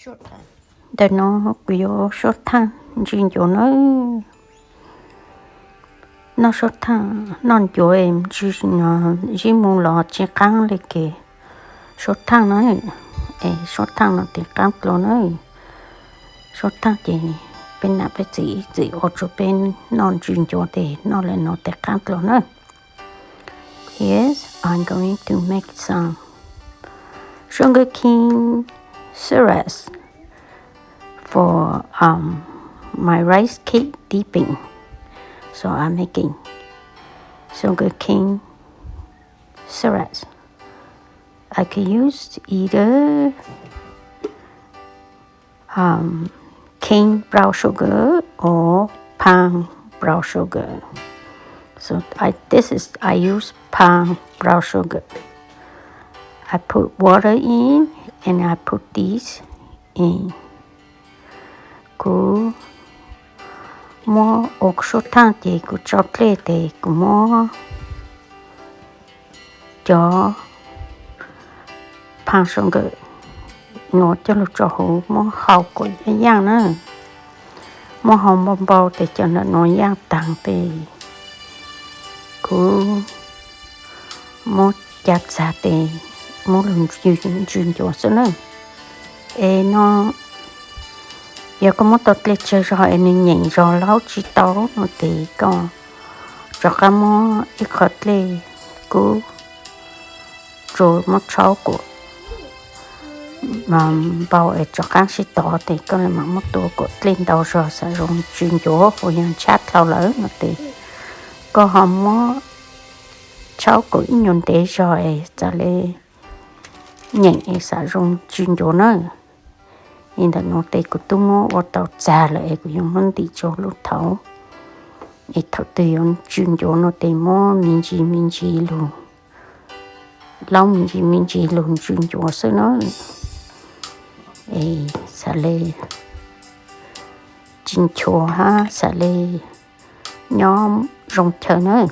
short time. Để nó có short time, chỉ cho nó short time, nó cho em chỉ muốn lo chỉ căng lại kì short time nó, short time nó thì căng lo nó, short time thì bên nào bên chỉ ở chỗ bên nó chỉ cho thì nó lại nó thì căng lo nó. Yes, I'm going to make some sugarcane syrup for my rice cake dipping. So I'm making sugarcane syrup. I could use either cane brown sugar or palm brown sugar. So I use palm brown sugar. I put water in and I put these in. Cứ mua ốc số thang thì cứ chocolate thì cứ mua cho palm sugar nó cho lúc cho hủ mua hậu của cái giang nữa mua hồng bông bầu thì cho nó giang tặng thì cứ mua chặt ra thì mua lần chuyên cho số nữa nó giờ có một tật lịch chơi rồi nên nhảy rồi lâu chỉ tao một tí còn cho các món ít khát lệ cứ rồi một cháu của mà bảo ở cho các sĩ tỏ thì có là một tổ của lên đầu rồi sẽ dùng chuyên chỗ của những chat lâu lớn một tí có hòm món cháu của những tế rồi sẽ lên nhảy sẽ dùng chuyên chỗ nữa nên là nó tây của tôi mua ở tàu già lại của những món đi cho lúc thấu để thấu từ những chuyên chỗ nó tây mua mình chỉ luôn lâu mình chỉ luôn chuyên chỗ số nó sẽ lên chuyên chỗ ha sẽ lên nhóm rong chờ nữa.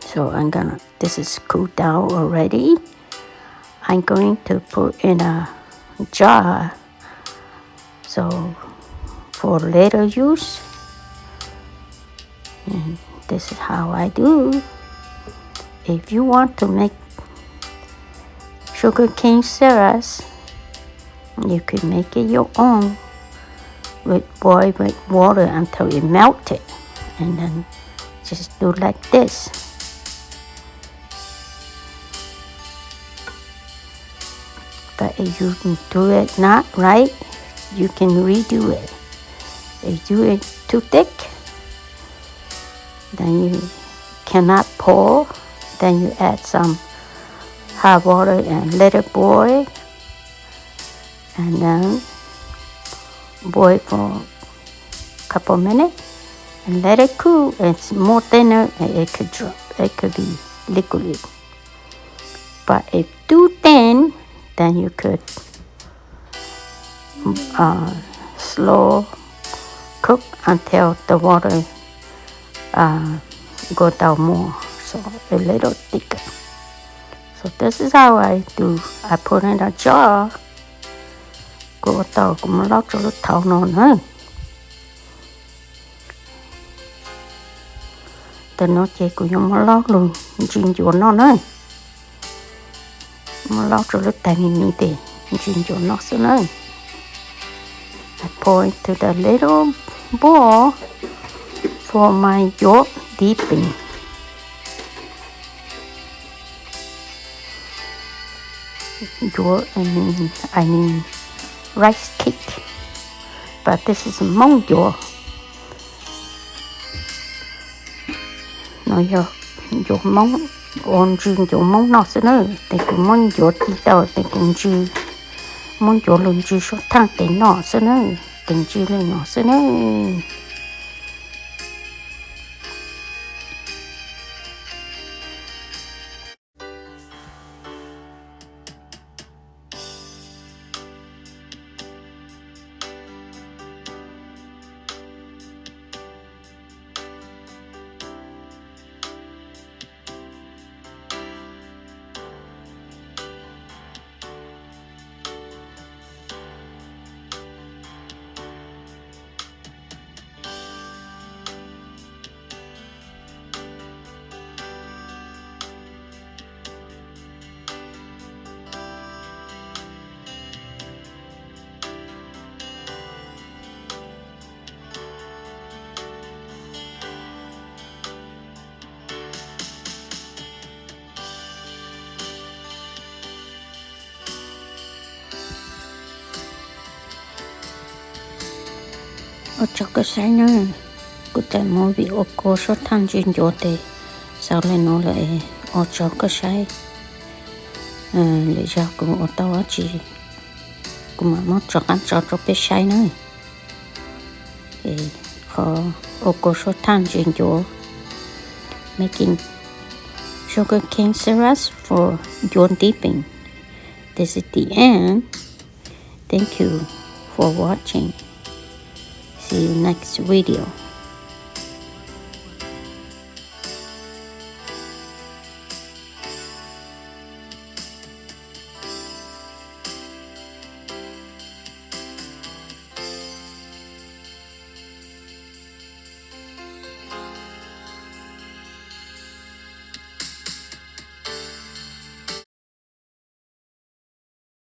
So this is cooled down already. I'm going to put in a jar. So for later use, and this is how I do. If you want to make sugarcane syrup, you could make it your own boil with water until it melted, and then just do like this. But if you do it not right, you can redo it. If you do it too thick, then you cannot pour. Then you add some hot water and let it boil. And then boil for a couple minutes and let it cool. It's more thinner and it could drop. It could be liquid. But if too thin, then you could slow cook until the water go down more, so a little thicker. So this is how I do. I put in a jar. Go tàu cũng lót cho lúc thau nó nữa. Từ nó chỉ cũng giống lót luôn, chuyên chỗ nó nữa. Mà lót cho lúc tay mình thì chuyên chỗ nó sẽ nữa. I pour into the little bowl for my yolk dipping. Yolk, I mean rice cake, but this is Hmong yolk. Nó yolk Hmong, on chuyên yolk Hmong nó sẽ nữa. Thì cũng muốn yolk tí tàu, thì cũng chuyên muốn yolk luôn chuyên số thang thì nó sẽ nữa. Tình chuyên lên nó sẽ nữa. ở cho cái sai nữa cứ tại mỗi bị ô cô số thằng chuyên chỗ thì sau lên nó lại ở cho cái sai để cho cũng ở tao chỉ cũng mà mất cho ăn cho cái sai nữa thì họ ô cô số thằng chuyên chỗ making sugar cane syrup for your dipping. This is the end. Thank you for watching. See you next video.